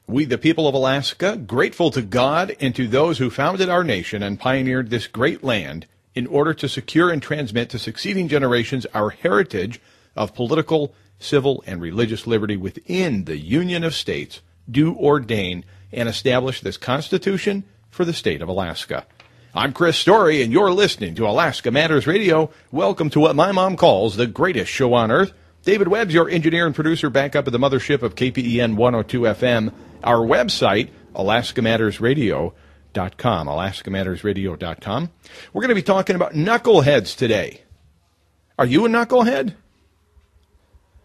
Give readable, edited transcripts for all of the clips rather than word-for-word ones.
We, the people of Alaska, grateful to God and to those who founded our nation and pioneered this great land in order to secure and transmit to succeeding generations our heritage of political, civil, and religious liberty within the Union of States, do ordain and establish this Constitution for the state of Alaska. I'm Chris Story, and you're listening to Alaska Matters Radio. Welcome to what my mom calls the greatest show on earth. David Webb's your engineer and producer back up at the mothership of KPEN 102 FM. Our website, AlaskaMattersRadio.com, AlaskaMattersRadio.com. We're going to be talking about knuckleheads today. Are you a knucklehead?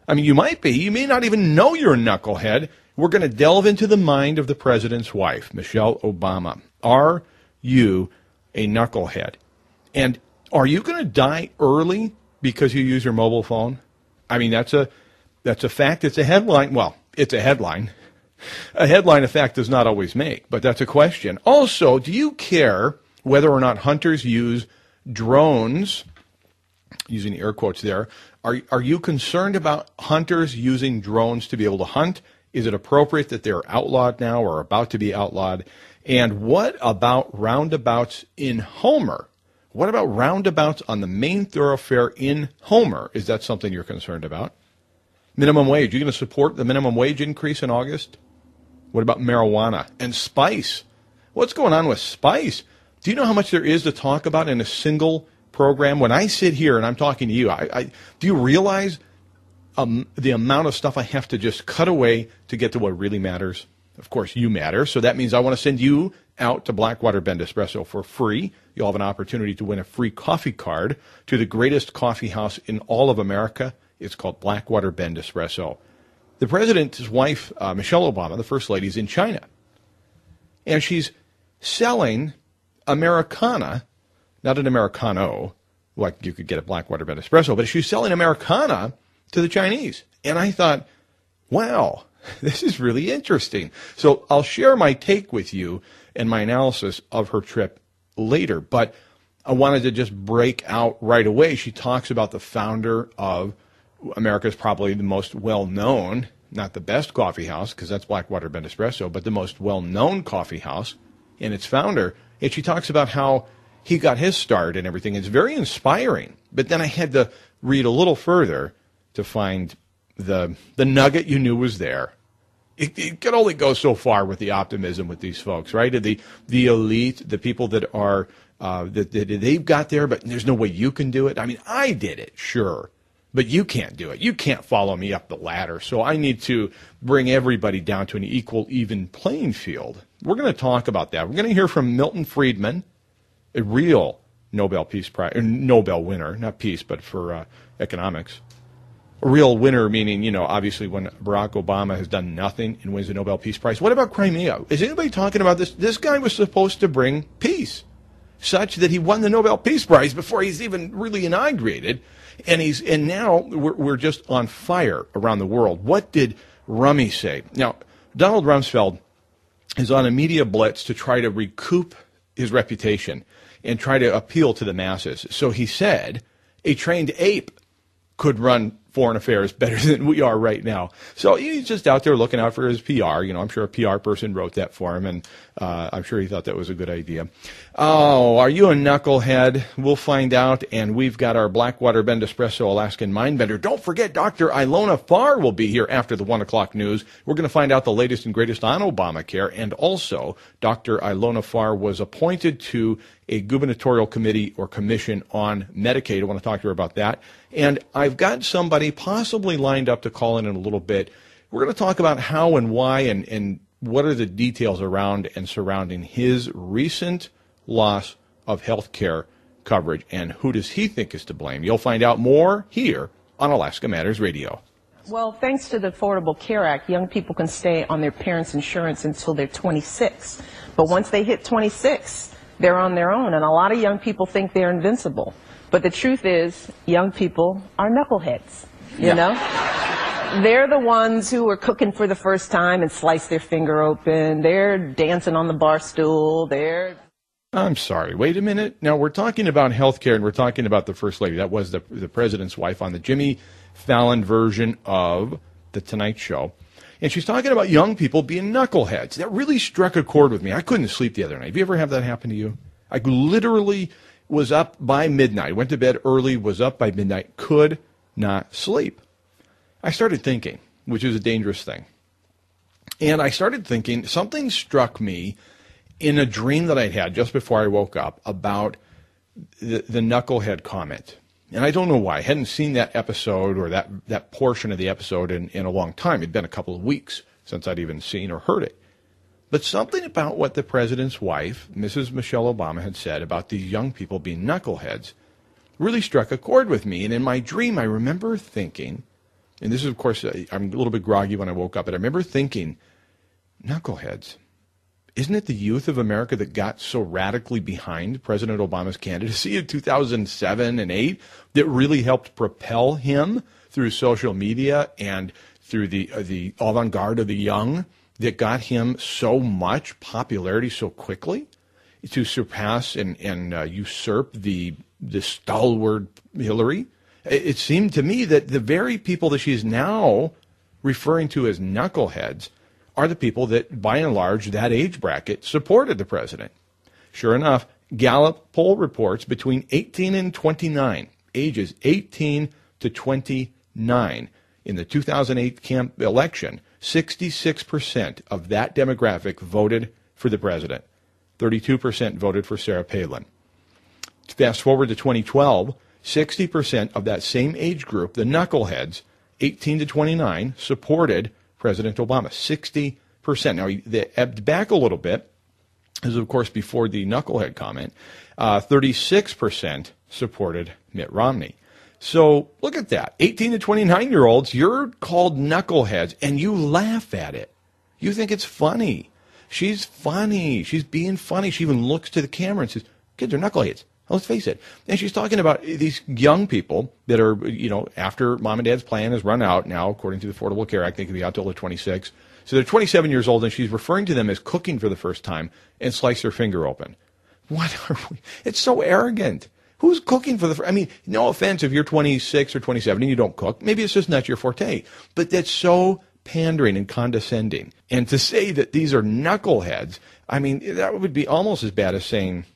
I mean, you might be. You may not even know you're a knucklehead. We're going to delve into the mind of the president's wife, Michelle Obama. Are you a knucklehead? And are you going to die early because you use your mobile phone? I mean, that's a fact. It's a headline. Well, it's a headline. A headline, a fact, does not always make, but that's a question. Also, do you care whether or not hunters use drones, using air quotes there? Are you concerned about hunters using drones to be able to hunt? Is it appropriate that they're outlawed now or about to be outlawed? And what about roundabouts in Homer? What about roundabouts on the main thoroughfare in Homer? Is that something you're concerned about? Minimum wage. Are you going to support the minimum wage increase in August? What about marijuana and spice? What's going on with spice? Do you know how much there is to talk about in a single program? When I sit here and I'm talking to you, do you realize the amount of stuff I have to just cut away to get to what really matters? Of course, you matter. So that means I want to send you out to Blackwater Bend Espresso for free. You'll have an opportunity to win a free coffee card to the greatest coffee house in all of America. It's called Blackwater Bend Espresso. The president's wife, Michelle Obama, the first lady, is in China. And she's selling Americana, not an Americano, like you could get at Blackwater Bend Espresso, but she's selling Americana to the Chinese. And I thought, wow, this is really interesting. So I'll share my take with you and my analysis of her trip later. But I wanted to just break out right away. She talks about the founder of America's probably the most well-known, not the best coffee house, because that's Blackwater Bend Espresso, but the most well-known coffee house and its founder. And she talks about how he got his start and everything. It's very inspiring. But then I had to read a little further to find the nugget you knew was there. It can only go so far with the optimism with these folks, right? The elite, the people that are that they've got there, but there's no way you can do it. I mean, I did it, sure, but you can't do it. You can't follow me up the ladder. So I need to bring everybody down to an equal, even playing field. We're going to talk about that. We're going to hear from Milton Friedman, a real Nobel Peace Prize, Nobel winner, not peace, but for economics. A real winner, meaning, you know, obviously when Barack Obama has done nothing and wins the Nobel Peace Prize. What about Crimea? Is anybody talking about this? This guy was supposed to bring peace, such that he won the Nobel Peace Prize before he's even really inaugurated. And now we're just on fire around the world. What did Rummy say? Now, Donald Rumsfeld is on a media blitz to try to recoup his reputation and try to appeal to the masses. So he said a trained ape could run foreign affairs better than we are right now. So he's just out there looking out for his PR. You know, I'm sure a PR person wrote that for him, and I'm sure he thought that was a good idea. Oh, are you a knucklehead? We'll find out, and we've got our Blackwater Bend Espresso Alaskan Mindbender. Don't forget, Dr. Ilona Farr will be here after the 1 o'clock news. We're going to find out the latest and greatest on Obamacare, and also Dr. Ilona Farr was appointed to a gubernatorial committee or commission on Medicaid. I want to talk to her about that. And I've got somebody possibly lined up to call in a little bit. We're going to talk about how and why and what are the details around and surrounding his recent loss of health care coverage and who does he think is to blame. You'll find out more here on Alaska Matters Radio. Well, thanks to the Affordable Care Act, young people can stay on their parents' insurance until they're 26. But once they hit 26, they're on their own. And a lot of young people think they're invincible. But the truth is, young people are knuckleheads, you know? They're the ones who are cooking for the first time and slice their finger open. They're dancing on the bar stool. I'm sorry. Wait a minute. Now, we're talking about health care, and we're talking about the First Lady. That was the president's wife on the Jimmy Fallon version of The Tonight Show. And she's talking about young people being knuckleheads. That really struck a chord with me. I couldn't sleep the other night. Have you ever had that happen to you? I literally was up by midnight, went to bed early, was up by midnight, could not sleep. I started thinking, which is a dangerous thing. And I started thinking, something struck me in a dream that I'd had just before I woke up about the knucklehead comment. And I don't know why. I hadn't seen that episode or that portion of the episode in a long time. It'd been a couple of weeks since I'd even seen or heard it. But something about what the president's wife, Mrs. Michelle Obama, had said about these young people being knuckleheads really struck a chord with me. And in my dream, I remember thinking, and this is, of course, I'm a little bit groggy when I woke up, but I remember thinking, knuckleheads. Isn't it the youth of America that got so radically behind President Obama's candidacy in 2007 and 8 that really helped propel him through social media and through the avant-garde of the young that got him so much popularity so quickly to surpass and usurp the stalwart Hillary? It seemed to me that the very people that she's now referring to as knuckleheads are the people that, by and large, that age bracket supported the president. Sure enough, Gallup poll reports between 18 and 29, ages 18 to 29, in the 2008 election, 66% of that demographic voted for the president. 32% voted for Sarah Palin. Fast forward to 2012, 60% of that same age group, the knuckleheads, 18 to 29, supported President Obama, 60%. Now, they ebbed back a little bit, as of course before the knucklehead comment, 36% supported Mitt Romney. So look at that. 18 to 29-year-olds, you're called knuckleheads, and you laugh at it. You think it's funny. She's funny. She's being funny. She even looks to the camera and says, kids are knuckleheads. Let's face it. And she's talking about these young people that are, after mom and dad's plan has run out now, according to the Affordable Care Act, they can be out till they're 26. So they're 27 years old, and she's referring to them as cooking for the first time and slice their finger open. What are we? It's so arrogant. Who's cooking for the first? I mean, no offense if you're 26 or 27 and you don't cook. Maybe it's just not your forte. But that's so pandering and condescending. And to say that these are knuckleheads, I mean, that would be almost as bad as saying,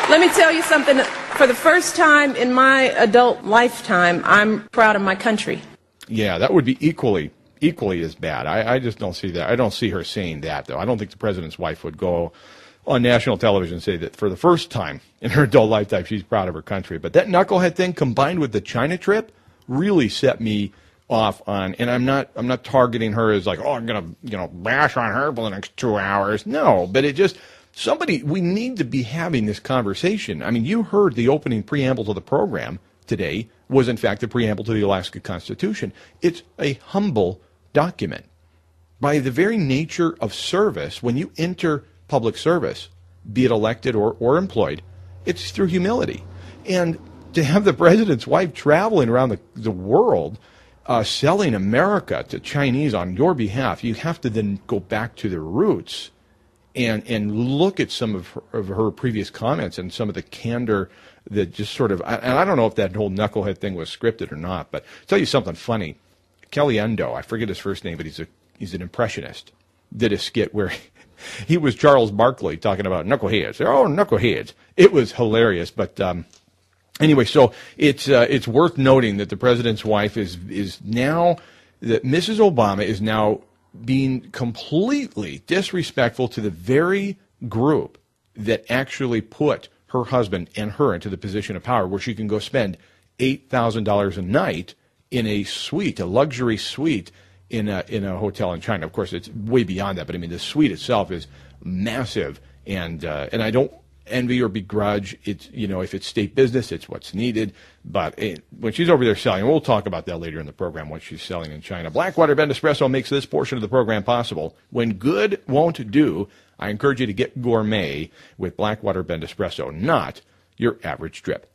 let me tell you something. For the first time in my adult lifetime, I'm proud of my country. Yeah, that would be equally as bad. I just don't see that. I don't see her saying that, though. I don't think the president's wife would go on national television and say that for the first time in her adult lifetime she's proud of her country. But that knucklehead thing combined with the China trip really set me off on, and I'm not targeting her as like, oh, I'm going to, bash on her for the next 2 hours. No, but it just... we need to be having this conversation. I mean, you heard the opening preamble to the program today was, in fact, the preamble to the Alaska Constitution. It's a humble document. By the very nature of service, when you enter public service, be it elected or employed, it's through humility. And to have the president's wife traveling around the world selling America to Chinese on your behalf, you have to then go back to the roots and look at some of her previous comments and some of the candor that just sort of, and I don't know if that whole knucklehead thing was scripted or not, but I'll tell you something funny. Kelly Endo, I forget his first name, but he's an impressionist, did a skit where he was Charles Barkley talking about knuckleheads. They're all knuckleheads. It was hilarious, but anyway, so it's worth noting that the president's wife is now, that Mrs. Obama is now being completely disrespectful to the very group that actually put her husband and her into the position of power where she can go spend $8,000 a night in a suite, a luxury suite in a hotel in China. Of course, it's way beyond that, but I mean, the suite itself is massive, and I don't envy or begrudge. It's, if it's state business, it's what's needed. But when she's over there selling, we'll talk about that later in the program, what she's selling in China. Blackwater Bend Espresso makes this portion of the program possible. When good won't do, I encourage you to get gourmet with Blackwater Bend Espresso, not your average drip.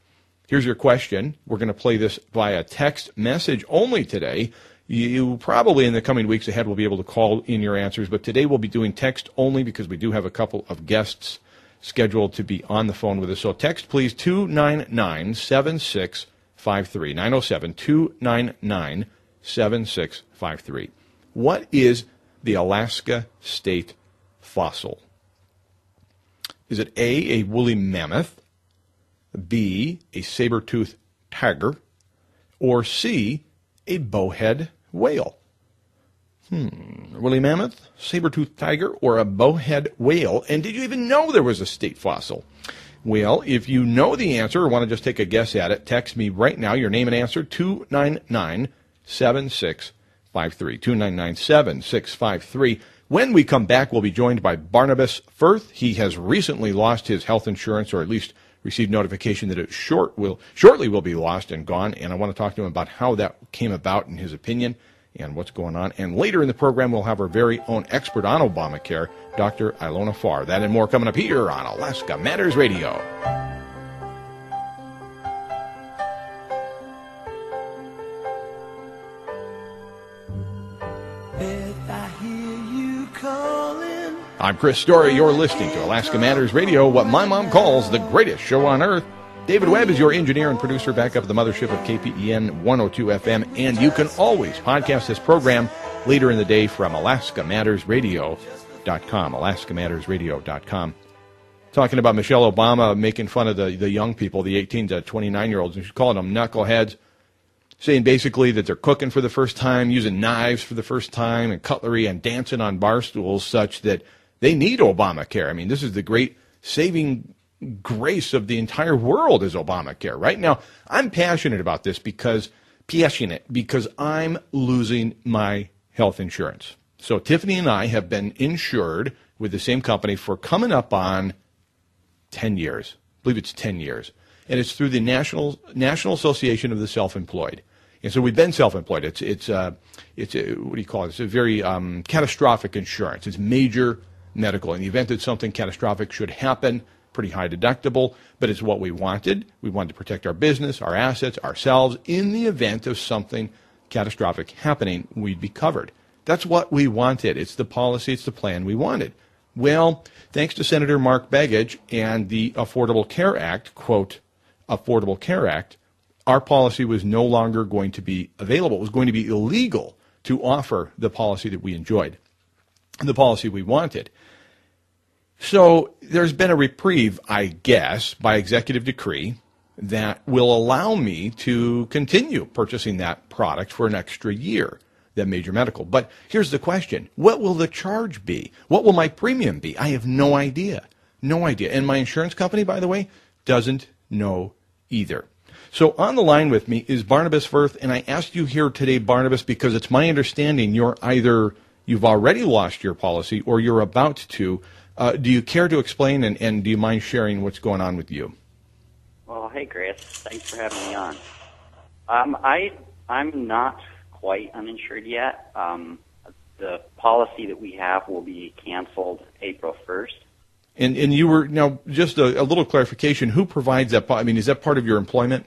Here's your question. We're going to play this via text message only today. You probably in the coming weeks ahead will be able to call in your answers, but today we'll be doing text only because we do have a couple of guests scheduled to be on the phone with us. So text, please, 299-7653, 907-299-7653. What is the Alaska state fossil? Is it A, a woolly mammoth, B, a saber-toothed tiger, or C, a bowhead whale? Woolly mammoth, saber-toothed tiger, or a bowhead whale? And did you even know there was a state fossil? Well, if you know the answer or want to just take a guess at it, text me right now your name and answer, 299-7653, 299-7653. When we come back, we'll be joined by Barnabas Firth. He has recently lost his health insurance, or at least received notification that it shortly will be lost and gone, and I want to talk to him about how that came about in his opinion and what's going on. And later in the program, we'll have our very own expert on Obamacare, Dr. Ilona Farr. That and more coming up here on Alaska Matters Radio. I'm Chris Story. You're listening to Alaska Matters Radio, what my mom calls the greatest show on earth. David Webb is your engineer and producer back up at the mothership of KPEN 102 FM, and you can always podcast this program later in the day from AlaskaMattersRadio.com, AlaskaMattersRadio.com. Talking about Michelle Obama making fun of the young people, the 18 to 29-year-olds, and she's calling them knuckleheads, saying basically that they're cooking for the first time, using knives for the first time, and cutlery, and dancing on bar stools such that they need Obamacare. I mean, this is the great saving grace of the entire world is Obamacare. Right now, I'm passionate about this because I'm losing my health insurance. So Tiffany and I have been insured with the same company for coming up on 10 years. I believe it's 10 years. And it's through the National Association of the Self-Employed. And so we've been self-employed. It's what do you call it? It's a very catastrophic insurance. It's major medical. In the event that something catastrophic should happen, pretty high deductible, but it's what we wanted. We wanted to protect our business, our assets, ourselves. In the event of something catastrophic happening, we'd be covered. That's what we wanted. It's the policy, it's the plan we wanted. Well, thanks to Senator Mark Begich and the Affordable Care Act, quote, Affordable Care Act, our policy was no longer going to be available. It was going to be illegal to offer the policy that we enjoyed, the policy we wanted. So there's been a reprieve, I guess, by executive decree that will allow me to continue purchasing that product for an extra year, that major medical. But here's the question. What will the charge be? What will my premium be? I have no idea. No idea. And my insurance company, by the way, doesn't know either. So on the line with me is Barnabas Firth, and I asked you here today, Barnabas, because it's my understanding you've already lost your policy or you're about to. Do you care to explain, and do you mind sharing what's going on with you? Well, hey, Chris. Thanks for having me on. I'm not quite uninsured yet. The policy that we have will be canceled April 1st. And you were, now, just a little clarification, who provides that? I mean, is that part of your employment?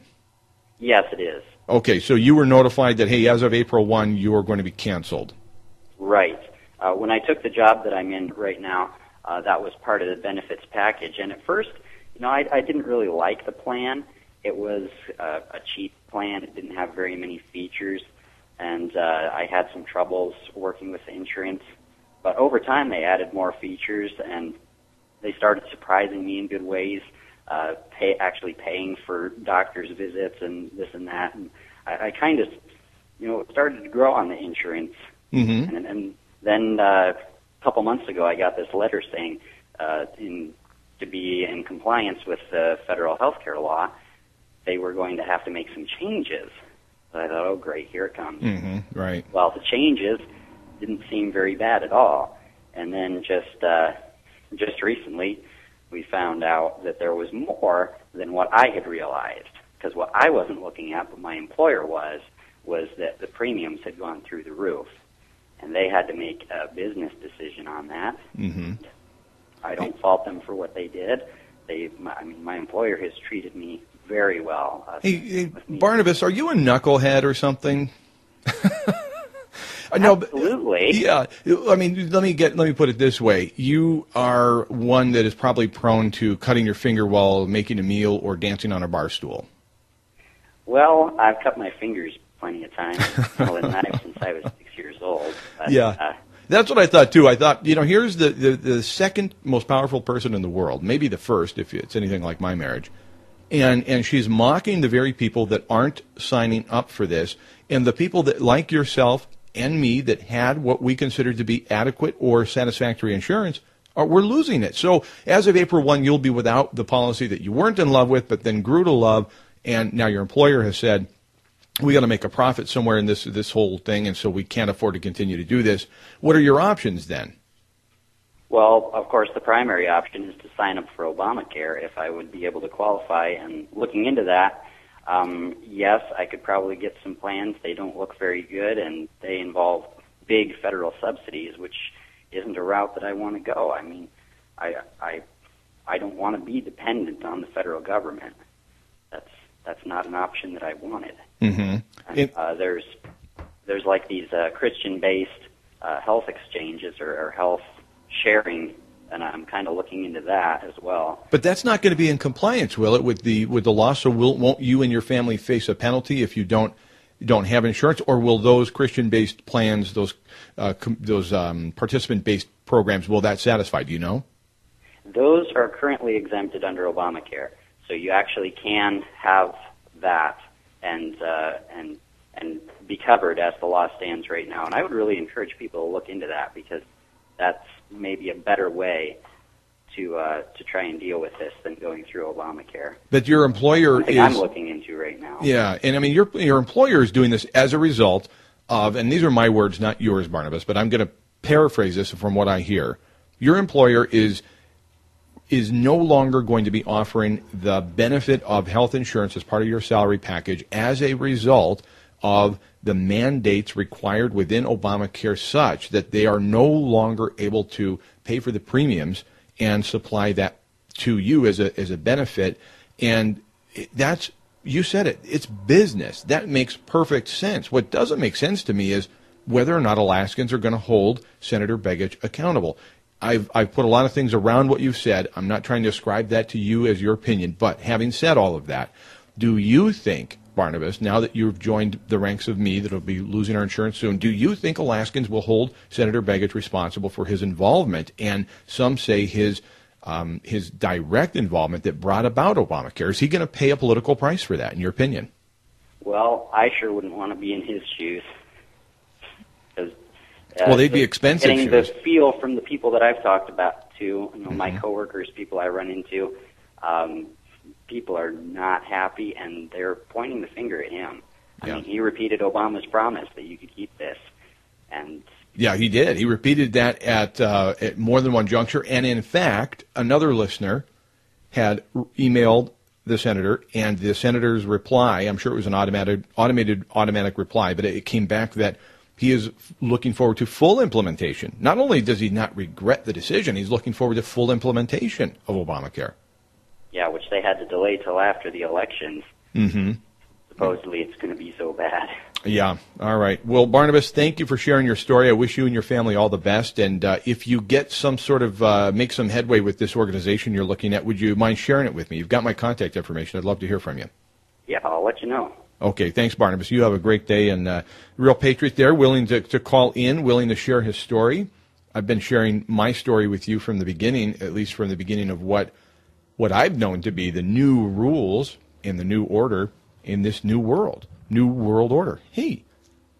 Yes, it is. Okay, so you were notified that, hey, as of April 1, you are going to be canceled. Right. When I took the job that I'm in right now, that was part of the benefits package. And at first, I didn't really like the plan. It was a cheap plan. It didn't have very many features. And I had some troubles working with the insurance. But over time, they added more features, and they started surprising me in good ways, actually paying for doctor's visits and this and that. And I kind of, started to grow on the insurance. Mm-hmm. And then a couple months ago, I got this letter saying to be in compliance with the federal health care law, they were going to have to make some changes. So I thought, oh, great, here it comes. Mm-hmm. Right. Well, the changes didn't seem very bad at all. And then just recently, we found out that there was more than what I had realized. Because what I wasn't looking at, but my employer was that the premiums had gone through the roof. And they had to make a business decision on that. Mm-hmm. I don't fault them for what they did. My employer has treated me very well. Hey, Barnabas, are you a knucklehead or something? No, absolutely. Yeah, I mean, let me put it this way: you are one that is probably prone to cutting your finger while making a meal or dancing on a bar stool. Well, I've cut my fingers plenty of times with a knife since I was 6 years old. But, yeah. That's what I thought, too. I thought, here's the second most powerful person in the world, maybe the first, if it's anything like my marriage. And she's mocking the very people that aren't signing up for this, and the people that, like yourself and me, that had what we considered to be adequate or satisfactory insurance, we're losing it. So as of April 1, you'll be without the policy that you weren't in love with, but then grew to love, and now your employer has said, we got to make a profit somewhere in this whole thing, and so we can't afford to continue to do this. What are your options then? Well, of course, the primary option is to sign up for Obamacare if I would be able to qualify. And looking into that, yes, I could probably get some plans. They don't look very good, and they involve big federal subsidies, which isn't a route that I want to go. I mean, I don't want to be dependent on the federal government. That's not an option that I wanted. Mm-hmm. And, there's like these Christian-based health exchanges or health sharing, and I'm kind of looking into that as well. But that's not going to be in compliance, will it, with the law? So won't you and your family face a penalty if you don't have insurance, or will those Christian-based plans, those participant-based programs, will that satisfy? Do you know? Those are currently exempted under Obamacare, so you actually can have that and be covered as the law stands right now. And I would really encourage people to look into that, because that's maybe a better way to try and deal with this than going through Obamacare. But your employer is... I'm looking into right now. Yeah, and I mean, your employer is doing this as a result of, and these are my words, not yours, Barnabas, but I'm going to paraphrase this from what I hear. Your employer is no longer going to be offering the benefit of health insurance as part of your salary package as a result of the mandates required within Obamacare, such that they are no longer able to pay for the premiums and supply that to you as a benefit. And that's, you said it, it's business. That makes perfect sense. What doesn't make sense to me is whether or not Alaskans are going to hold Senator Begich accountable. I've put a lot of things around what you've said. I'm not trying to ascribe that to you as your opinion, but having said all of that, do you think, Barnabas, now that you've joined the ranks of me that will be losing our insurance soon, do you think Alaskans will hold Senator Begich responsible for his involvement, and some say his direct involvement that brought about Obamacare? Is he going to pay a political price for that, in your opinion? Well, I sure wouldn't want to be in his shoes. Well, they'd be expensive getting shoes. The feel from the people that I've talked about to, my coworkers, people I run into, people are not happy, and they're pointing the finger at him. I mean, he repeated Obama's promise that you could keep this, and yeah, he did. He repeated that at more than one juncture, and in fact, another listener had emailed the senator, and the senator's reply, I'm sure it was an automatic reply, but it came back that he is looking forward to full implementation. Not only does he not regret the decision, he's looking forward to full implementation of Obamacare. Yeah, which they had to delay till after the elections. Mm-hmm. Supposedly it's going to be so bad. Yeah, all right. Well, Barnabas, thank you for sharing your story. I wish you and your family all the best. And if you get some sort of, make some headway with this organization you're looking at, would you mind sharing it with me? You've got my contact information. I'd love to hear from you. Yeah, I'll let you know. Okay, thanks, Barnabas. You have a great day, and real patriot there, willing to call in, willing to share his story. I've been sharing my story with you from the beginning, at least from the beginning of what I've known to be the new rules and the new order in this new world order. Hey,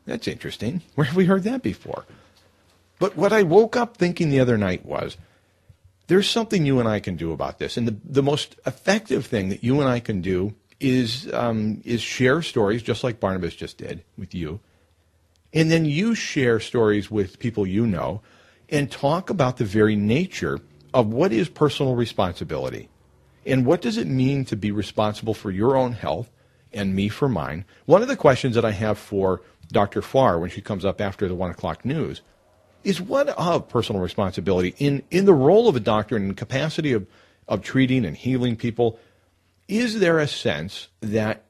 that's interesting. Where have we heard that before? But what I woke up thinking the other night was, there's something you and I can do about this, and the most effective thing that you and I can do is share stories, just like Barnabas just did with you. And then you share stories with people you know and talk about the very nature of what is personal responsibility. And what does it mean to be responsible for your own health and me for mine? One of the questions that I have for Dr. Farr when she comes up after the 1 o'clock news is what of personal responsibility in the role of a doctor and in the capacity of treating and healing people. Is there a sense that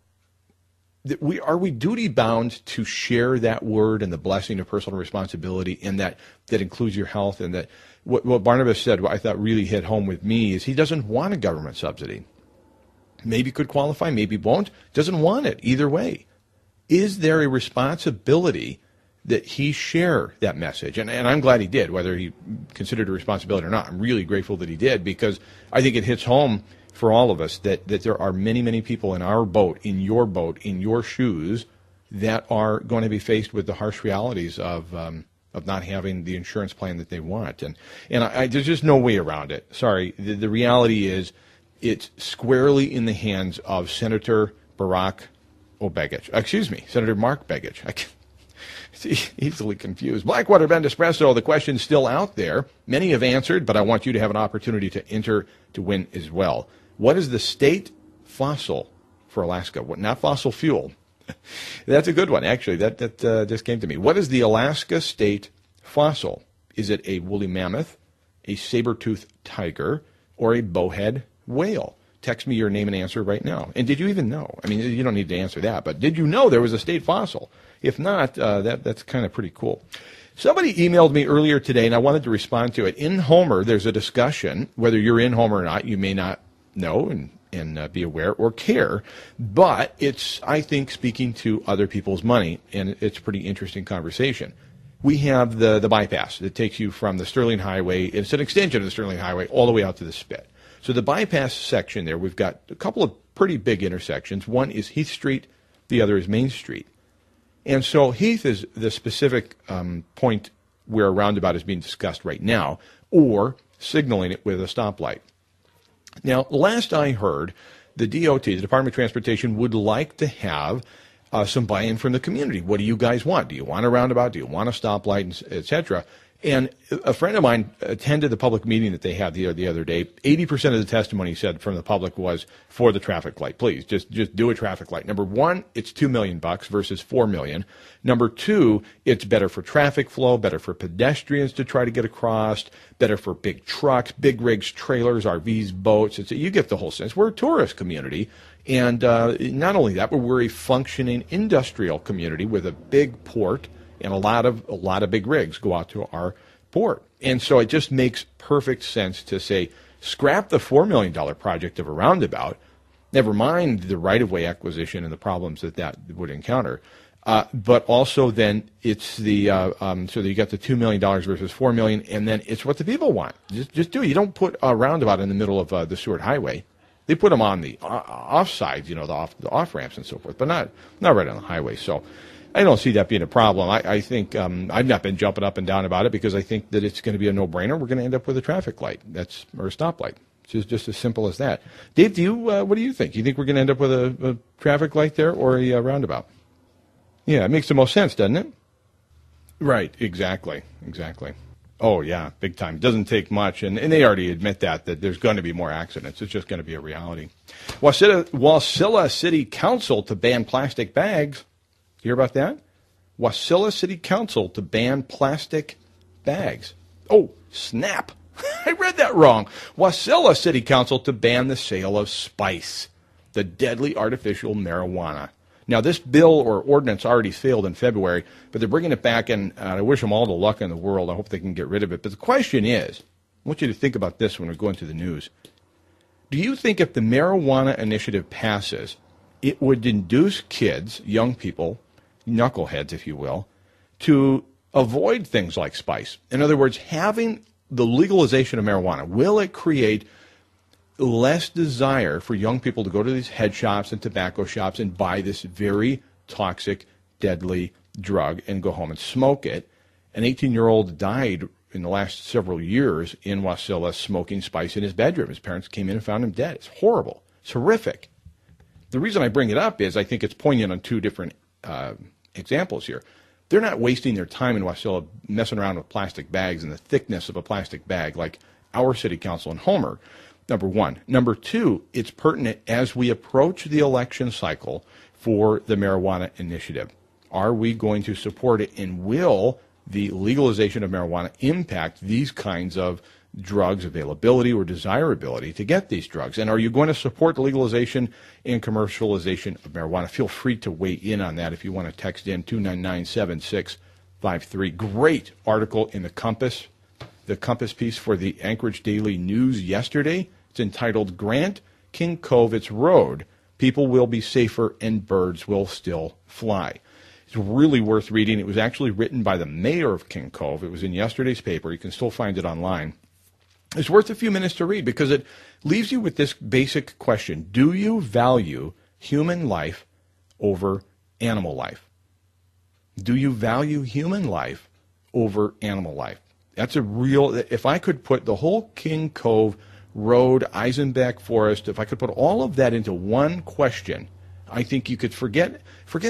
are we duty bound to share that word and the blessing of personal responsibility, and that includes your health? And that what Barnabas said, what I thought really hit home with me, is he doesn't want a government subsidy. Maybe could qualify, maybe won't. Doesn't want it either way. Is there a responsibility that he share that message. And I'm glad he did, whether he considered a responsibility or not. I'm really grateful that he did, because I think it hits home for all of us that there are many, many people in our boat, in your shoes, that are going to be faced with the harsh realities of not having the insurance plan that they want. And there's just no way around it. Sorry. The reality is it's squarely in the hands of Senator Senator Mark Begich. Easily confused. Blackwater Bend Espresso, the question's still out there. Many have answered, but I want you to have an opportunity to enter to win as well. What is the state fossil for Alaska? What, not fossil fuel. That's a good one, actually. That just came to me. What is the Alaska state fossil? Is it a woolly mammoth, a saber-toothed tiger, or a bowhead whale? Text me your name and answer right now. And did you even know? I mean, you don't need to answer that, but did you know there was a state fossil? If not, that's kind of pretty cool. Somebody emailed me earlier today, and I wanted to respond to it. In Homer, there's a discussion. Whether you're in Homer or not, you may not know and be aware or care, but it's, I think, speaking to other people's money, and it's a pretty interesting conversation. We have the bypass that takes you from the Sterling Highway. It's an extension of the Sterling Highway all the way out to the Spit. So the bypass section there, we've got a couple of pretty big intersections. One is Heath Street. The other is Main Street. And so Heath is the specific point where a roundabout is being discussed right now, or signaling it with a stoplight. Now, last I heard, the DOT, the Department of Transportation, would like to have some buy-in from the community. What do you guys want? Do you want a roundabout? Do you want a stoplight, et cetera? And a friend of mine attended the public meeting that they had the other day. 80% of the testimony, he said, from the public was for the traffic light. Please, just do a traffic light. Number one, it's $2 million versus $4 million. Number two, it's better for traffic flow, better for pedestrians to try to get across, better for big trucks, big rigs, trailers, RVs, boats. You get the whole sense. We're a tourist community. And not only that, but we're a functioning industrial community with a big port, and a lot of big rigs go out to our port. And so it just makes perfect sense to say, scrap the $4 million project of a roundabout, never mind the right-of-way acquisition and the problems that would encounter. But also then it's so that you got the $2 million versus $4 million, and then it's what the people want. Just do it. You don't put a roundabout in the middle of the Seward Highway. They put them on the off sides, the off ramps and so forth, but not right on the highway. So I don't see that being a problem. I think I've not been jumping up and down about it, because I think that it's going to be a no-brainer. We're going to end up with a traffic light or a stoplight. It's just as simple as that. Dave, what do you think? You think we're going to end up with a traffic light there or a roundabout? Yeah, it makes the most sense, doesn't it? Right, exactly. Oh, yeah, big time. It doesn't take much, and they already admit that there's going to be more accidents. It's just going to be a reality. Wasilla City Council to ban plastic bags. Hear about that? Wasilla City Council to ban plastic bags. Oh, snap. I read that wrong. Wasilla City Council to ban the sale of spice, the deadly artificial marijuana. Now, this bill or ordinance already failed in February, but they're bringing it back, and I wish them all the luck in the world. I hope they can get rid of it. But the question is, I want you to think about this when we're going through the news. Do you think if the marijuana initiative passes, it would induce kids, young people, knuckleheads, if you will, to avoid things like spice? In other words, having the legalization of marijuana, will it create less desire for young people to go to these head shops and tobacco shops and buy this very toxic, deadly drug and go home and smoke it? An 18-year-old died in the last several years in Wasilla smoking spice in his bedroom. His parents came in and found him dead. It's horrible. It's horrific. The reason I bring it up is I think it's poignant on two different examples here. They're not wasting their time in Wasilla messing around with plastic bags and the thickness of a plastic bag like our city council in Homer, number one. Number two, it's pertinent as we approach the election cycle for the marijuana initiative. Are we going to support it, and will the legalization of marijuana impact these kinds of drugs' availability or desirability to get these drugs? And are you going to support the legalization and commercialization of marijuana? Feel free to weigh in on that if you want to text in 299-7653. Great article in the Compass piece for the Anchorage Daily News yesterday. It's entitled, Grant King Cove Its Road. People will be safer and birds will still fly. It's really worth reading. It was actually written by the mayor of King Cove. It was in yesterday's paper. You can still find it online. It's worth a few minutes to read because it leaves you with this basic question. Do you value human life over animal life? Do you value human life over animal life? That's a real, if I could put the whole King Cove Road, Eisenbeck Forest, if I could put all of that into one question, I think you could forget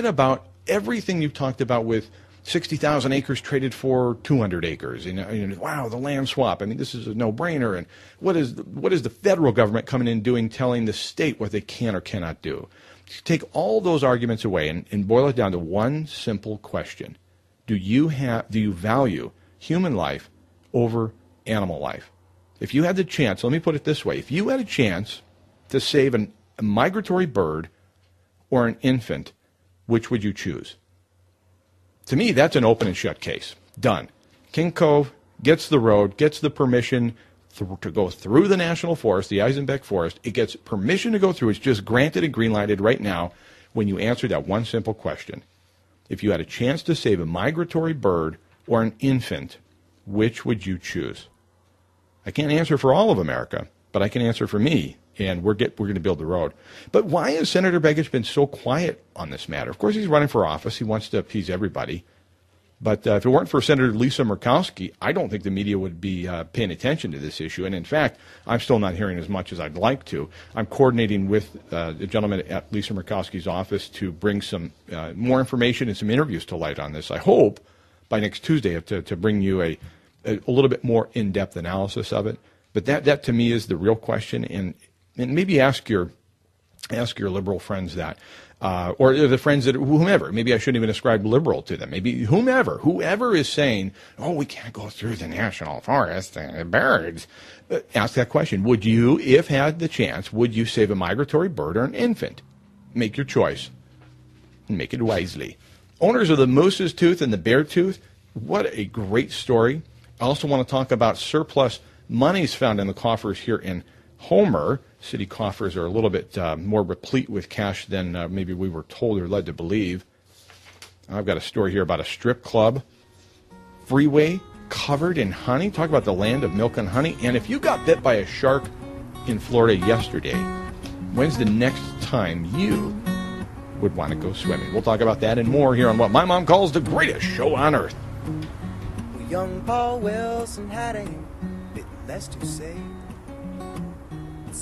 about everything you've talked about with 60,000 acres traded for 200 acres. Wow, the land swap. I mean, this is a no-brainer. And what is the federal government coming in doing, telling the state what they can or cannot do? Take all those arguments away and boil it down to one simple question. Do you value human life over animal life? If you had the chance, let me put it this way. If you had a chance to save a migratory bird or an infant, which would you choose? To me, that's an open and shut case. Done. King Cove gets the road, gets the permission to go through the National Forest, the Eisenbeck Forest. It gets permission to go through. It's just granted and green-lighted right now when you answer that one simple question. If you had a chance to save a migratory bird or an infant, which would you choose? I can't answer for all of America, but I can answer for me, and we're going to build the road. But why has Senator Begich been so quiet on this matter? Of course, he's running for office. He wants to appease everybody. But if it weren't for Senator Lisa Murkowski, I don't think the media would be paying attention to this issue. And in fact, I'm still not hearing as much as I'd like to. I'm coordinating with the gentleman at Lisa Murkowski's office to bring some more information and some interviews to light on this. I hope by next Tuesday to bring you a little bit more in-depth analysis of it. But that to me is the real question. And maybe ask your liberal friends that. Or the friends that, whomever, maybe I shouldn't even ascribe liberal to them. Maybe whoever is saying, oh, we can't go through the National Forest and birds. Ask that question. Would you, if had the chance, would you save a migratory bird or an infant? Make your choice. And make it wisely. Owners of the moose's tooth and the bear tooth, what a great story. I also want to talk about surplus monies found in the coffers here in Homer. City coffers are a little bit more replete with cash than maybe we were told or led to believe. I've got a story here about a strip club freeway covered in honey. Talk about the land of milk and honey. And if you got bit by a shark in Florida yesterday, when's the next time you would want to go swimming? We'll talk about that and more here on what my mom calls the greatest show on earth. Well, young Paul Wilson had a bit less to say.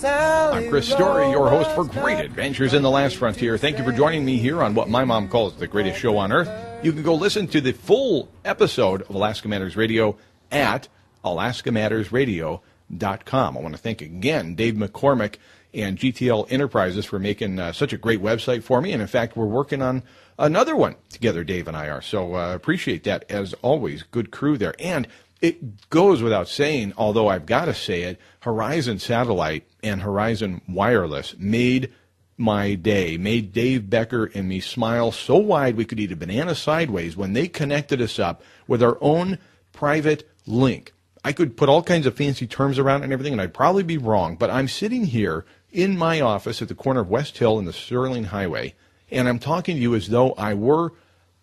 I'm Chris Story, your host for Great Adventures in the Last Frontier. Thank you for joining me here on what my mom calls the greatest show on earth. You can go listen to the full episode of Alaska Matters Radio at alaskamattersradio.com. I want to thank again Dave McCormick and GTL Enterprises for making such a great website for me. And in fact, we're working on another one together, Dave and I are. So appreciate that. As always, good crew there. And it goes without saying, although I've got to say it, Horizon Satellite and Horizon Wireless made my day, made Dave Becker and me smile so wide we could eat a banana sideways when they connected us up with our own private link. I could put all kinds of fancy terms around it and everything, and I'd probably be wrong, but I'm sitting here in my office at the corner of West Hill and the Sterling Highway, and I'm talking to you as though I were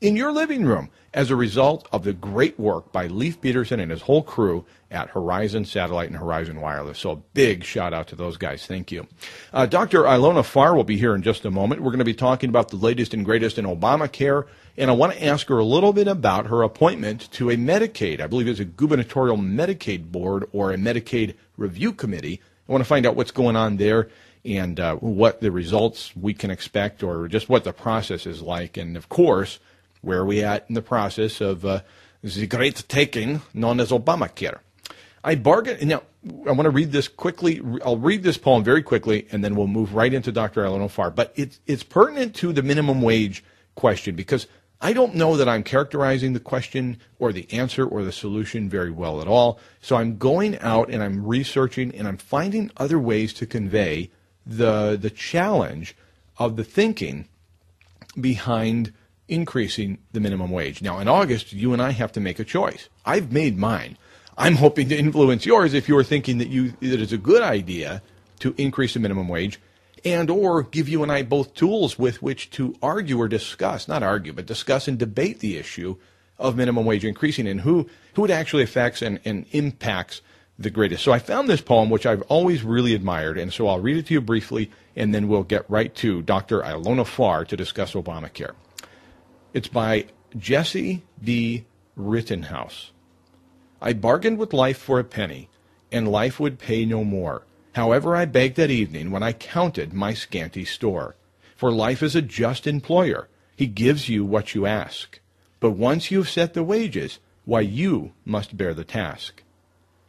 in your living room as a result of the great work by Leif Peterson and his whole crew at Horizon Satellite and Horizon Wireless. So a big shout out to those guys. Thank you. Dr. Ilona Farr will be here in just a moment. We're going to be talking about the latest and greatest in Obamacare, and I want to ask her a little bit about her appointment to a Medicaid, I believe it's a gubernatorial Medicaid board or a Medicaid review committee. I want to find out what's going on there and what the results we can expect or just what the process is like. And, of course, where are we at in the process of the great taking known as Obamacare? I bargained. Now, I want to read this quickly. I'll read this poem very quickly, and then we'll move right into Dr. Ilona Farr. But it's pertinent to the minimum wage question because I don't know that I'm characterizing the question or the answer or the solution very well at all. So I'm going out and I'm researching and I'm finding other ways to convey the challenge of the thinking behind increasing the minimum wage. Now, in August, you and I have to make a choice. I've made mine. I'm hoping to influence yours if you're thinking that it's a good idea to increase the minimum wage. and or give you and I both tools with which to argue or discuss, not argue, but discuss and debate the issue of minimum wage increasing and who it actually affects and impacts the greatest. So I found this poem, which I've always really admired, and so I'll read it to you briefly, and then we'll get right to Dr. Ilona Farr to discuss Obamacare. It's by Jesse B. Rittenhouse. I bargained with life for a penny, and life would pay no more. However, I begged that evening when I counted my scanty store. For life is a just employer. He gives you what you ask. But once you've set the wages, why, you must bear the task.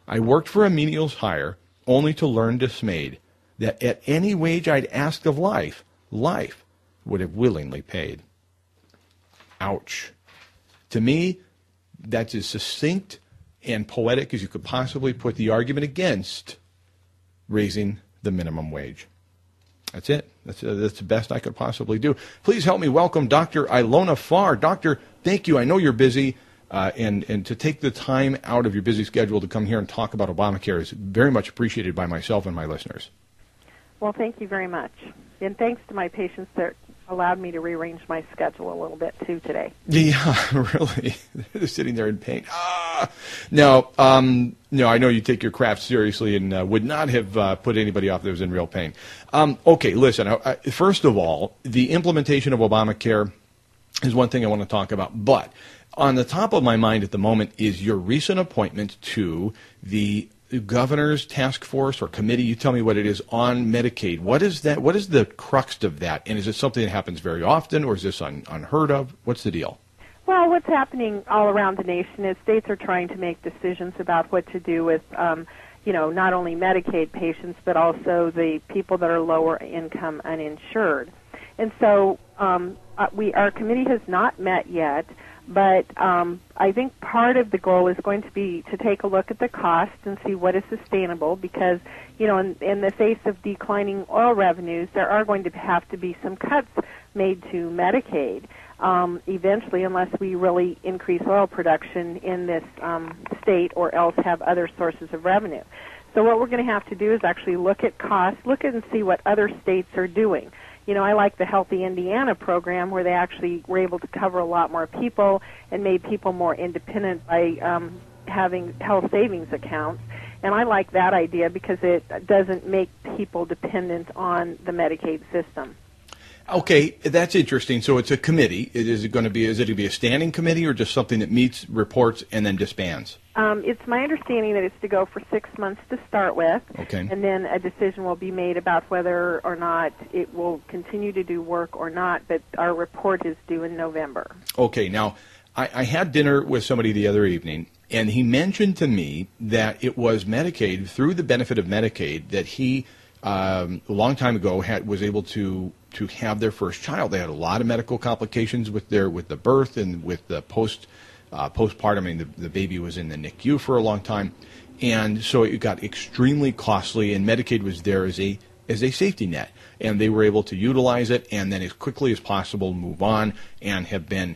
I worked for a menial's hire, only to learn dismayed that at any wage I'd asked of life, life would have willingly paid. Ouch. To me, that's as succinct and poetic as you could possibly put the argument against raising the minimum wage. That's it. That's the best I could possibly do. Please help me welcome Dr. Ilona Farr. Doctor, thank you. I know you're busy, and to take the time out of your busy schedule to come here and talk about Obamacare is very much appreciated by myself and my listeners. Well, thank you very much. And thanks to my patients that allowed me to rearrange my schedule a little bit, too, today. Yeah, really. They're sitting there in pain. No, I know you take your craft seriously and would not have put anybody off that was in real pain. Okay, listen, first of all, the implementation of Obamacare is one thing I want to talk about. But on the top of my mind at the moment is your recent appointment to the governor's task force or committee. You tell me what it is on Medicaid. What is that? What is the crux of that? And is it something that happens very often, or is this unheard of? What's the deal? Well, what's happening all around the nation is states are trying to make decisions about what to do with, not only Medicaid patients, but also the people that are lower income uninsured. And so our committee has not met yet, but I think part of the goal is going to be to take a look at the cost and see what is sustainable because, in the face of declining oil revenues, there are going to have to be some cuts made to Medicaid eventually unless we really increase oil production in this state or else have other sources of revenue. So what we're going to have to do is actually look at costs, look at and see what other states are doing. I like the Healthy Indiana program where they actually were able to cover a lot more people and made people more independent by having health savings accounts. And I like that idea because it doesn't make people dependent on the Medicaid system. Okay, that's interesting. So it's a committee. Is it going to be a standing committee or just something that meets, reports, and then disbands? It's my understanding that it's to go for 6 months to start with, okay, and then a decision will be made about whether or not it will continue to do work or not, but our report is due in November. Okay, now, I had dinner with somebody the other evening, and he mentioned to me that it was Medicaid, through the benefit of Medicaid, that he, a long time ago, was able to have their first child. They had a lot of medical complications with the birth and with the postpartum. I mean, the baby was in the NICU for a long time, and so it got extremely costly. And Medicaid was there as a safety net, and they were able to utilize it, and then as quickly as possible move on, and have been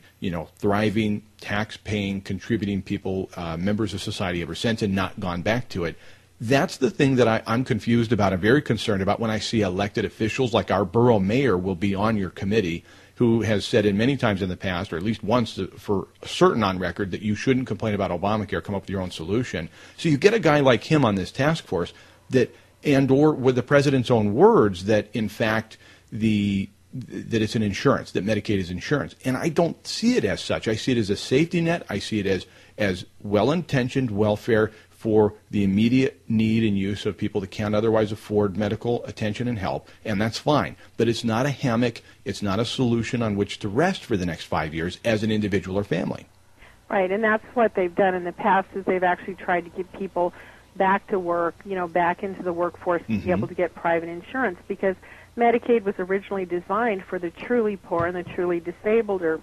thriving, tax-paying, contributing people, members of society ever since, and not gone back to it. That's the thing that I'm confused about. I'm very concerned about when I see elected officials like our borough mayor will be on your committee, who has said in many times in the past, or at least once for certain on record, that you shouldn't complain about Obamacare, come up with your own solution. So you get a guy like him on this task force or with the president's own words, that in fact that it's an insurance, that Medicaid is insurance. And I don't see it as such. I see it as a safety net. I see it as well-intentioned welfare for the immediate need and use of people that can't otherwise afford medical attention and help, and that's fine. But it's not a hammock. It's not a solution on which to rest for the next 5 years as an individual or family. Right, and that's what they've done in the past is they've actually tried to get people back to work, back into the workforce to be able to get private insurance because Medicaid was originally designed for the truly poor and the truly disabled or,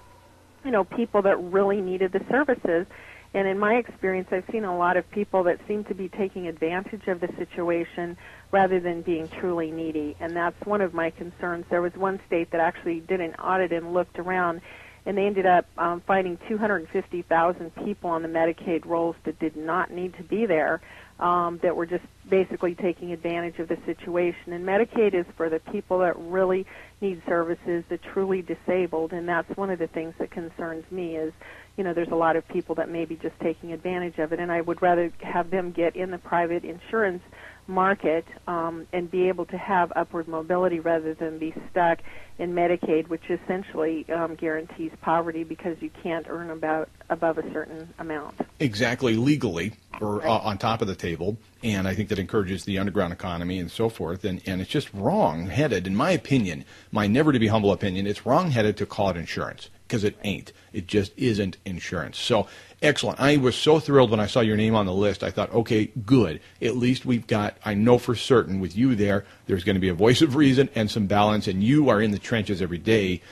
people that really needed the services. And in my experience, I've seen a lot of people that seem to be taking advantage of the situation rather than being truly needy. And that's one of my concerns. There was one state that actually did an audit and looked around, and they ended up finding 250,000 people on the Medicaid rolls that did not need to be there that were just basically taking advantage of the situation. And Medicaid is for the people that really need services, the truly disabled, and that's one of the things that concerns me is, there's a lot of people that may be just taking advantage of it, and I would rather have them get in the private insurance market and be able to have upward mobility rather than be stuck in Medicaid, which essentially guarantees poverty because you can't earn above a certain amount. Exactly, legally, or on top of the table, and I think that encourages the underground economy and so forth, and it's just wrong-headed, in my opinion, my never-to-be humble opinion, it's wrong-headed to call it insurance, because it ain't. It just isn't insurance. So, excellent. I was so thrilled when I saw your name on the list. I thought, okay, good. At least we've got, I know for certain with you there's going to be a voice of reason and some balance, and you are in the trenches every day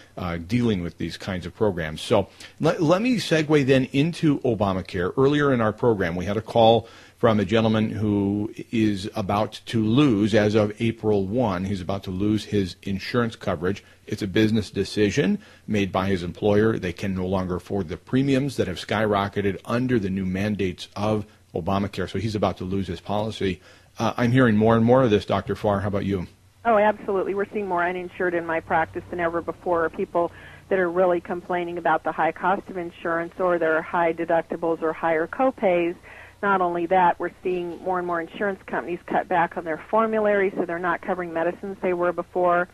dealing with these kinds of programs. So let me segue then into Obamacare. Earlier in our program, we had a call from a gentleman who is about to lose, as of April 1, he's about to lose his insurance coverage. It's a business decision made by his employer. They can no longer afford the premiums that have skyrocketed under the new mandates of Obamacare, so he's about to lose his policy. I'm hearing more and more of this, Dr. Farr. How about you? Oh, absolutely. We're seeing more uninsured in my practice than ever before, people that are really complaining about the high cost of insurance or their high deductibles or higher copays. Not only that, we're seeing more and more insurance companies cut back on their formularies, so they're not covering medicines they were before.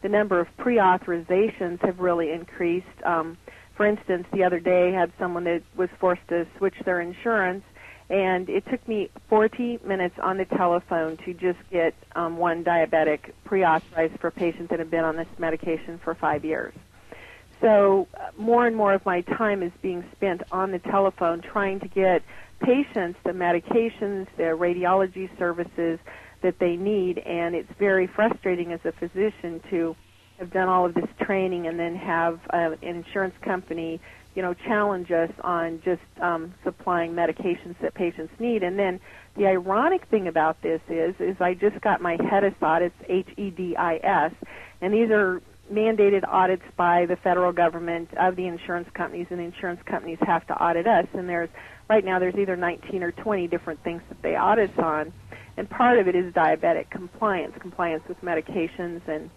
The number of pre-authorizations have really increased. For instance, the other day I had someone that was forced to switch their insurance, and it took me 40 minutes on the telephone to just get one diabetic pre-authorized for a patient that had been on this medication for 5 years. So more and more of my time is being spent on the telephone trying to get patients the medications, the radiology services that they need, and it's very frustrating as a physician to have done all of this training and then have an insurance company, challenge us on just supplying medications that patients need. And then the ironic thing about this is I just got my HEDIS audits, HEDIS, and these are mandated audits by the federal government of the insurance companies, and the insurance companies have to audit us. And right now there's either 19 or 20 different things that they audit on, and part of it is diabetic compliance with medications and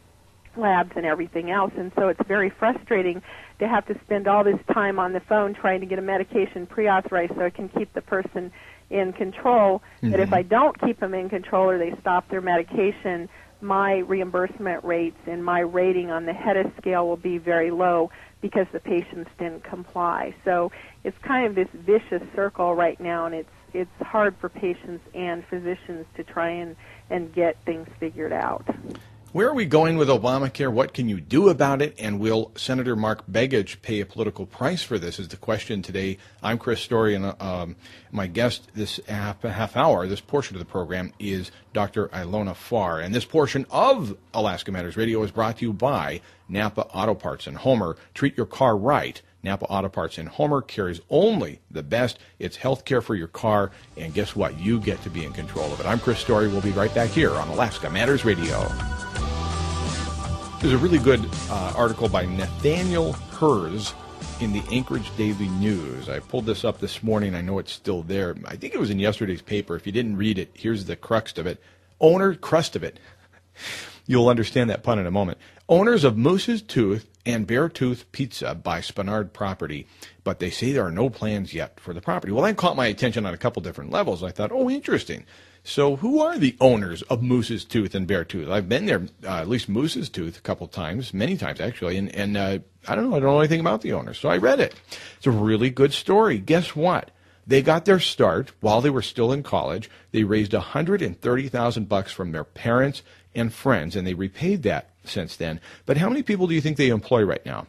labs and everything else. And so it's very frustrating to have to spend all this time on the phone trying to get a medication pre-authorized so I can keep the person in control. Mm-hmm. But if I don't keep them in control or they stop their medication, my reimbursement rates and my rating on the HEDIS scale will be very low because the patients didn't comply. So it's kind of this vicious circle right now, and it's hard for patients and physicians to try and get things figured out. Where are we going with Obamacare? What can you do about it? And will Senator Mark Begich pay a political price for this is the question today. I'm Chris Story, and my guest this half hour, this portion of the program, is Dr. Ilona Farr. And this portion of Alaska Matters Radio is brought to you by Napa Auto Parts in Homer. Treat your car right. Napa Auto Parts in Homer carries only the best. It's health care for your car, and guess what? You get to be in control of it. I'm Chris Story. We'll be right back here on Alaska Matters Radio. There's a really good article by Nathaniel Herz in the Anchorage Daily News. I pulled this up this morning. I know it's still there. I think it was in yesterday's paper. If you didn't read it, here's the crust of it. You'll understand that pun in a moment. Owners of Moose's Tooth and Beartooth Pizza buy Spenard property, but they say there are no plans yet for the property. Well, that caught my attention on a couple different levels. I thought, oh, interesting. So who are the owners of Moose's Tooth and Beartooth? I've been there, at least Moose's Tooth, a couple times, many times actually, and I don't know anything about the owners. So I read it. It's a really good story. Guess what? They got their start while they were still in college. They raised $130,000 from their parents and friends, and they repaid that since then. But how many people do you think they employ right now?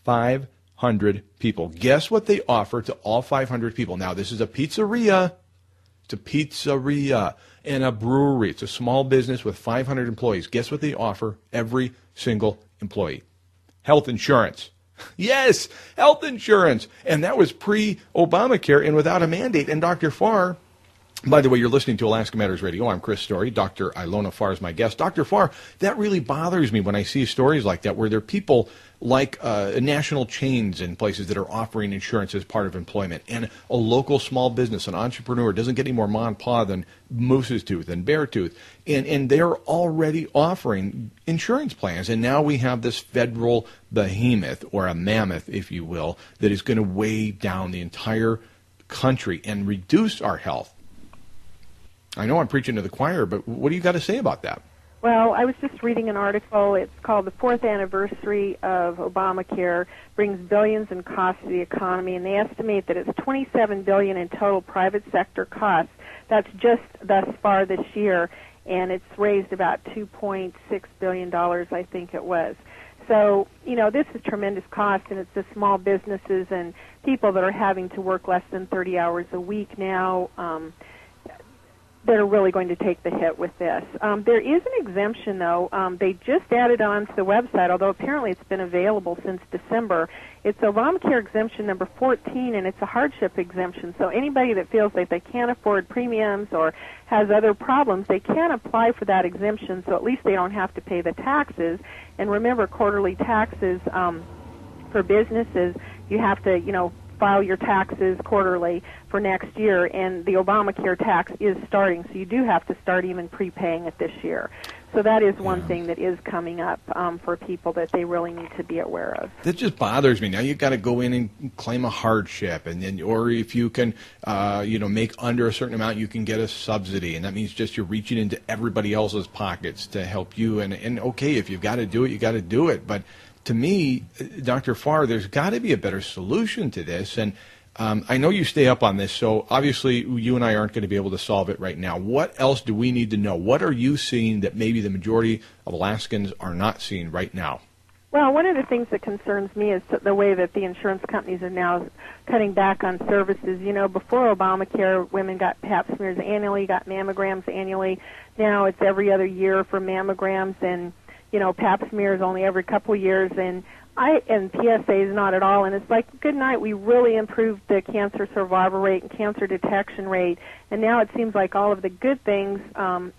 500 people. Guess what they offer to all 500 people? Now, this is a pizzeria. It's a pizzeria and a brewery. It's a small business with 500 employees. Guess what they offer every single employee? Health insurance. Yes, health insurance. And that was pre-Obamacare and without a mandate. And Dr. Farr, By the way, you're listening to Alaska Matters Radio. I'm Chris Story. Dr. Ilona Farr is my guest. Dr. Farr, that really bothers me when I see stories like that, where there are people like national chains and places that are offering insurance as part of employment, and a local small business, an entrepreneur, doesn't get any more ma and pa than Moose's Tooth and Beartooth, and they're already offering insurance plans. And now we have this federal behemoth, or a mammoth, if you will, that is going to weigh down the entire country and reduce our health. I know I'm preaching to the choir, but what do you got to say about that? Well, I was just reading an article. It's called The Fourth Anniversary of Obamacare Brings Billions in Cost to the Economy, and they estimate that it's $27 billion in total private sector costs. That's just thus far this year, and it's raised about $2.6 billion, I think it was. So, this is tremendous cost, and it's the small businesses and people that are having to work less than 30 hours a week now that are really going to take the hit with this. There is an exemption, though. They just added on to the website, although apparently it's been available since December. It's Obamacare exemption number 14, and it's a hardship exemption. So anybody that feels like they can't afford premiums or has other problems, they can apply for that exemption, so at least they don't have to pay the taxes. And remember, quarterly taxes for businesses, you have to, file your taxes quarterly for next year, and the Obamacare tax is starting, so you do have to start even prepaying it this year. So that is one thing that is coming up for people that they really need to be aware of. That just bothers me. Now you've got to go in and claim a hardship, and then, or if you can, make under a certain amount, you can get a subsidy, and that means just you're reaching into everybody else's pockets to help you. And okay, if you've got to do it, you got to do it, but to me, Dr. Farr, there's got to be a better solution to this. And I know you stay up on this, so obviously you and I aren't going to be able to solve it right now. What else do we need to know? What are you seeing that maybe the majority of Alaskans are not seeing right now? Well, one of the things that concerns me is the way that the insurance companies are now cutting back on services. Before Obamacare, women got pap smears annually, got mammograms annually. Now it's every other year for mammograms, and pap smears only every couple of years, and PSA is not at all. And it's like, good night, we really improved the cancer survival rate and cancer detection rate, and now it seems like all of the good things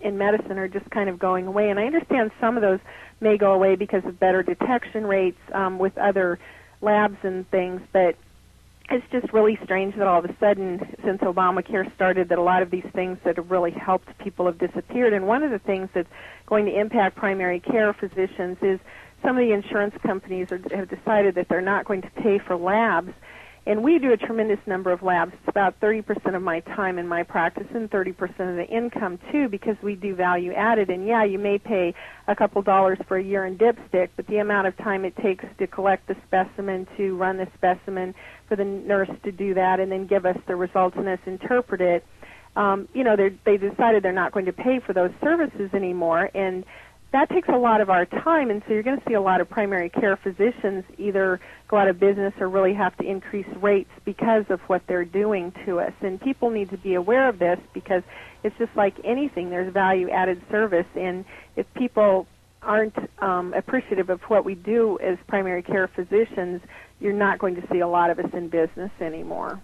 in medicine are just kind of going away. And I understand some of those may go away because of better detection rates with other labs and things, but it's just really strange that all of a sudden, since Obamacare started, that a lot of these things that have really helped people have disappeared. And one of the things that's going to impact primary care physicians is some of the insurance companies have decided that they're not going to pay for labs. And we do a tremendous number of labs. It's about 30% of my time in my practice and 30% of the income, too, because we do value added. And, yeah, you may pay a couple dollars for a urine dipstick, but the amount of time it takes to collect the specimen, to run the specimen, for the nurse to do that, and then give us the results and us interpret it, they decided they're not going to pay for those services anymore. And that takes a lot of our time, and so you're going to see a lot of primary care physicians either go out of business or really have to increase rates because of what they're doing to us. And people need to be aware of this because it's just like anything. There's value-added service, and if people aren't appreciative of what we do as primary care physicians, you're not going to see a lot of us in business anymore.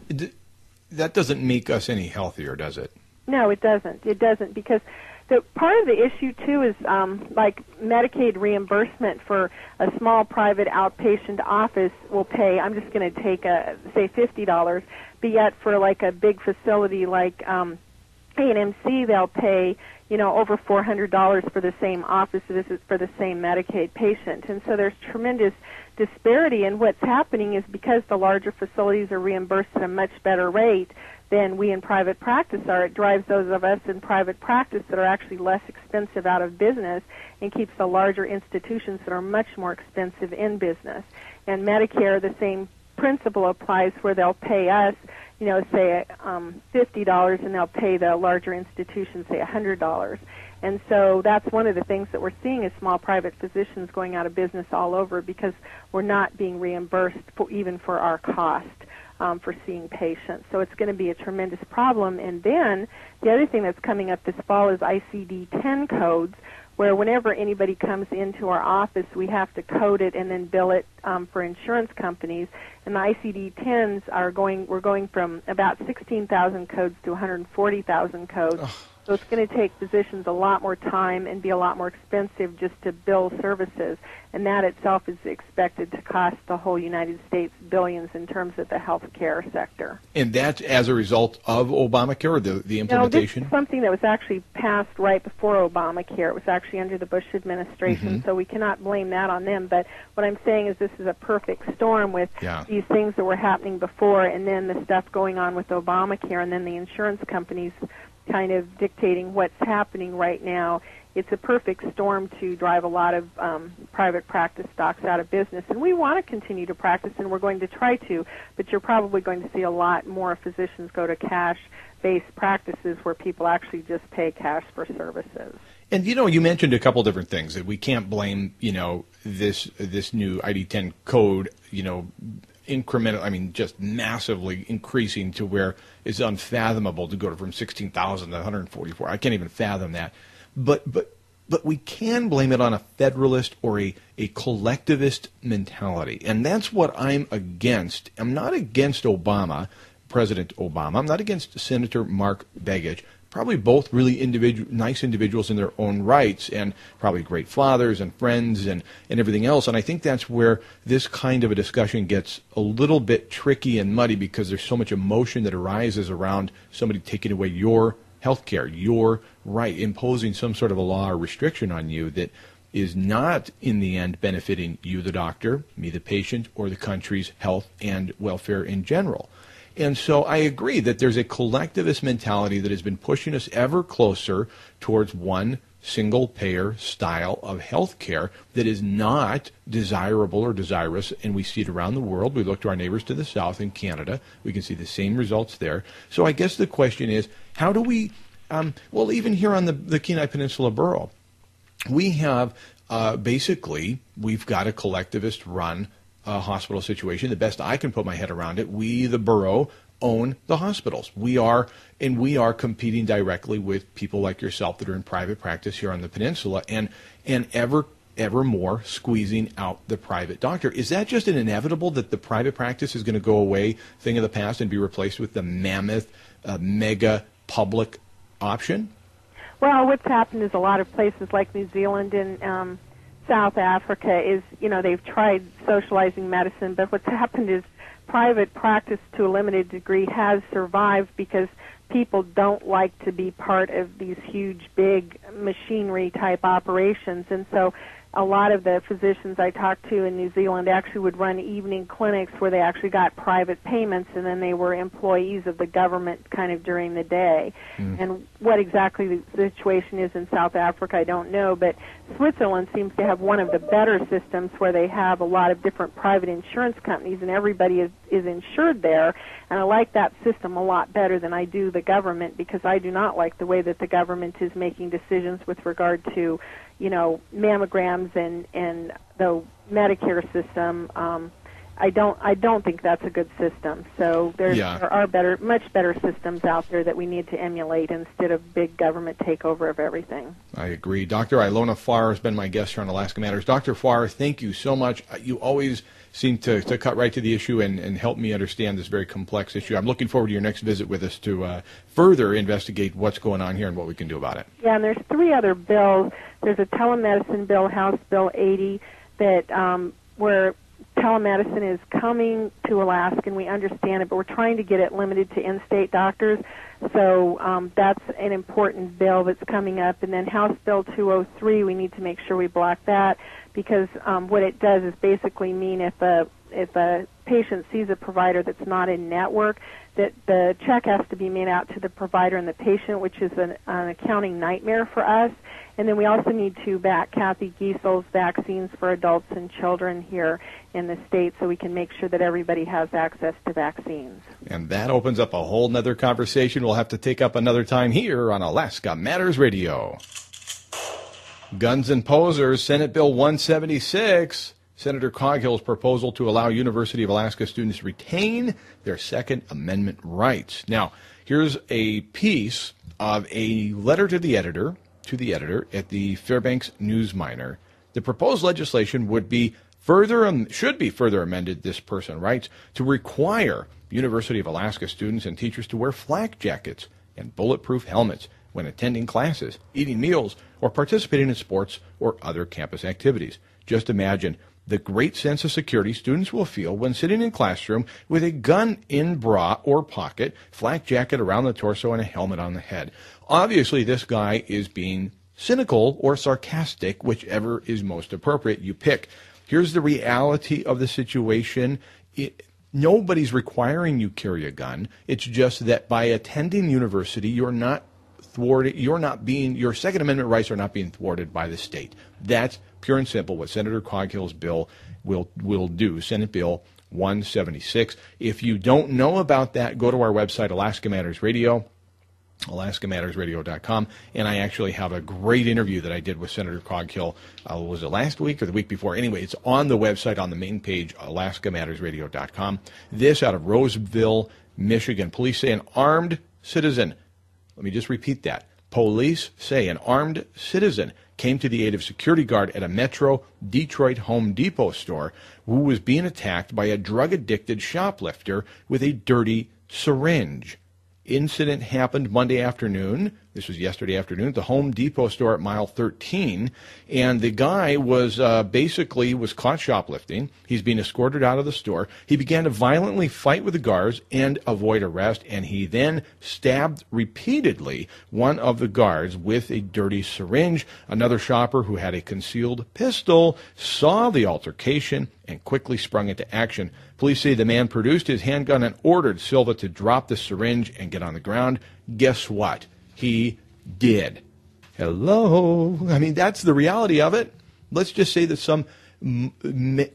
That doesn't make us any healthier, does it? No, it doesn't. It doesn't, because part of the issue, too, is like Medicaid reimbursement for a small private outpatient office will pay, I'm just going to take, say, $50, but yet for like a big facility like A&MC, they'll pay, over $400 for the same office visits for the same Medicaid patient. And so there's tremendous disparity, and what's happening is because the larger facilities are reimbursed at a much better rate than we in private practice are, it drives those of us in private practice that are actually less expensive out of business and keeps the larger institutions that are much more expensive in business. And Medicare, the same principle applies, where they'll pay us, say $50, and they'll pay the larger institutions, say $100. And so that's one of the things that we're seeing is small private physicians going out of business all over because we're not being reimbursed even for our cost for seeing patients. So it's going to be a tremendous problem. And then the other thing that's coming up this fall is ICD-10 codes, where whenever anybody comes into our office, we have to code it and then bill it for insurance companies. And the ICD-10s we're going from about 16,000 codes to 140,000 codes. So it's going to take physicians a lot more time and be a lot more expensive just to bill services. And that itself is expected to cost the whole United States billions in terms of the health care sector. And that's as a result of Obamacare, or the implementation? No, this is something that was actually passed right before Obamacare. It was actually under the Bush administration, so we cannot blame that on them. But what I'm saying is this is a perfect storm with these things that were happening before and then the stuff going on with Obamacare and then the insurance companies kind of dictating what's happening right now. It's a perfect storm to drive a lot of private practice docs out of business. And we want to continue to practice, and we're going to try to, but you're probably going to see a lot more physicians go to cash-based practices where people actually just pay cash for services. And, you mentioned a couple different things that we can't blame, this new ID-10 code, incremental, just massively increasing to where it's unfathomable to go from 16,000 to 144. I can't even fathom that. But we can blame it on a federalist or a collectivist mentality. And that's what I'm against. I'm not against President Obama. I'm not against Senator Mark Begich. Probably both really nice individuals in their own rights, and probably great fathers and friends and everything else. And I think that's where this kind of a discussion gets a little bit tricky and muddy, because there's so much emotion that arises around somebody taking away your health care, your right, imposing some sort of a law or restriction on you that is not in the end benefiting you, the doctor, me, the patient, or the country's health and welfare in general. And so I agree that there's a collectivist mentality that has been pushing us ever closer towards one single-payer style of health care that is not desirable or desirous, and we see it around the world. We look to our neighbors to the south in Canada. We can see the same results there. So I guess the question is, how do we, even here on the Kenai Peninsula Borough, we have we've got a collectivist-run hospital situation. The best I can put my head around it, we, the borough, own the hospitals. We are competing directly with people like yourself that are in private practice here on the peninsula, and ever more squeezing out the private doctor. Is that just an inevitable that the private practice is going to go away, thing of the past, and be replaced with the mammoth, mega public option? Well, what's happened is a lot of places like New Zealand and South Africa is, they've tried socializing medicine, but what's happened is private practice to a limited degree has survived because people don't like to be part of these huge, big machinery type operations. And so a lot of the physicians I talked to in New Zealand actually would run evening clinics where they actually got private payments, and then they were employees of the government kind of during the day. And what exactly the situation is in South Africa, I don't know, but Switzerland seems to have one of the better systems where they have a lot of different private insurance companies, and everybody is insured there. And I like that system a lot better than I do the government, because I do not like the way that the government is making decisions with regard to mammograms and the Medicare system. I don't think that's a good system. So there are much better systems out there that we need to emulate instead of big government takeover of everything. I agree. Dr. Ilona Farr has been my guest here on Alaska Matters. Dr. Farr, thank you so much. You always seem to cut right to the issue and help me understand this very complex issue. I'm looking forward to your next visit with us to further investigate what's going on here and what we can do about it. Yeah, and there's 3 other bills. There's a telemedicine bill, House Bill 80, that where telemedicine is coming to Alaska, and we understand it, but we're trying to get it limited to in-state doctors. So that's an important bill that's coming up. And then House Bill 203, we need to make sure we block that, because what it does is basically mean if a patient sees a provider that's not in network, that the check has to be made out to the provider and the patient, which is an accounting nightmare for us. And then we also need to back Kathy Giesel's vaccines for adults and children here in the state so we can make sure that everybody has access to vaccines. And that opens up a whole nother conversation we'll have to take up another time here on Alaska Matters Radio. Guns and Posers, Senate Bill 176. Senator Coghill's proposal to allow University of Alaska students to retain their Second Amendment rights. Now, here's a piece of a letter to the editor at the Fairbanks News-Miner. The proposed legislation should be further amended, this person writes, to require University of Alaska students and teachers to wear flak jackets and bulletproof helmets when attending classes, eating meals, or participating in sports or other campus activities. Just imagine the great sense of security students will feel when sitting in classroom with a gun in bra or pocket, flak jacket around the torso, and a helmet on the head. Obviously, this guy is being cynical or sarcastic, whichever is most appropriate. You pick. Here's the reality of the situation. Nobody's requiring you carry a gun. It's just that by attending university, you're not thwarted. Your Second Amendment rights are not being thwarted by the state. That's pure and simple what Senator Coghill's bill will do. Senate Bill 176. If you don't know about that, go to our website, Alaska Matters Radio, alaskamattersradio.com, and I actually have a great interview that I did with Senator Coghill. Was it last week or the week before? Anyway, it's on the website on the main page, alaskamattersradio.com. This out of Roseville, Michigan. Police say an armed citizen, let me just repeat that. Police say an armed citizen came to the aid of security guard at a Metro Detroit Home Depot store who was being attacked by a drug-addicted shoplifter with a dirty syringe. Incident happened Monday afternoon. This was yesterday afternoon at the Home Depot store at mile 13. And the guy was caught shoplifting. He's being escorted out of the store. He began to violently fight with the guards and avoid arrest. And he then stabbed repeatedly one of the guards with a dirty syringe. Another shopper who had a concealed pistol saw the altercation and quickly sprung into action. Police say the man produced his handgun and ordered Silva to drop the syringe and get on the ground. Guess what? He did. Hello? I mean, that's the reality of it. Let's just say that some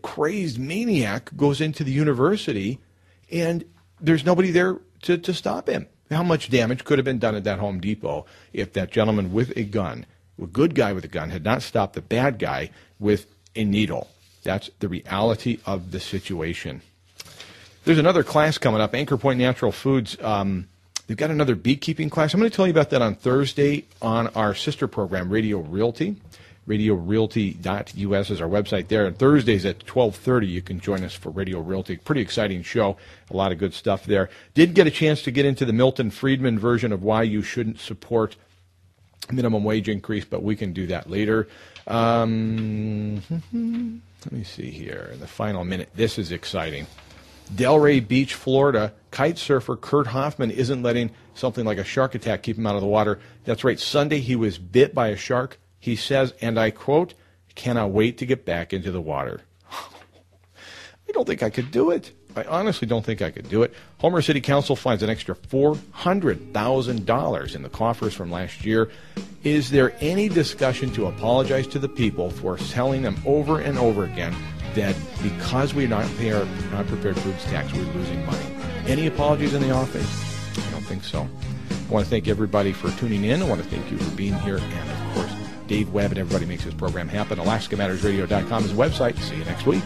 crazed maniac goes into the university and there's nobody there to stop him. How much damage could have been done at that Home Depot if that gentleman with a gun, a good guy with a gun, had not stopped the bad guy with a needle? That's the reality of the situation. There's another class coming up, Anchor Point Natural Foods. They've got another beekeeping class. I'm going to tell you about that on Thursday on our sister program, Radio Realty. RadioRealty.us is our website there. And Thursdays at 12:30, you can join us for Radio Realty. Pretty exciting show. A lot of good stuff there. Did get a chance to get into the Milton Friedman version of why you shouldn't support minimum wage increase, but we can do that later. Let me see here. In the final minute, this is exciting. Delray Beach, Florida, kite surfer Kurt Hoffman isn't letting something like a shark attack keep him out of the water. That's right. Sunday he was bit by a shark. He says, and I quote, "Cannot wait to get back into the water." I don't think I could do it. I honestly don't think I could do it. Homer City Council finds an extra $400,000 in the coffers from last year. Is there any discussion to apologize to the people for telling them over and over again that because we're not paying our non-prepared foods tax, we're losing money? Any apologies in the offing? I don't think so. I want to thank everybody for tuning in. I want to thank you for being here. And, of course, Dave Webb and everybody makes this program happen. AlaskaMattersRadio.com is the website. See you next week.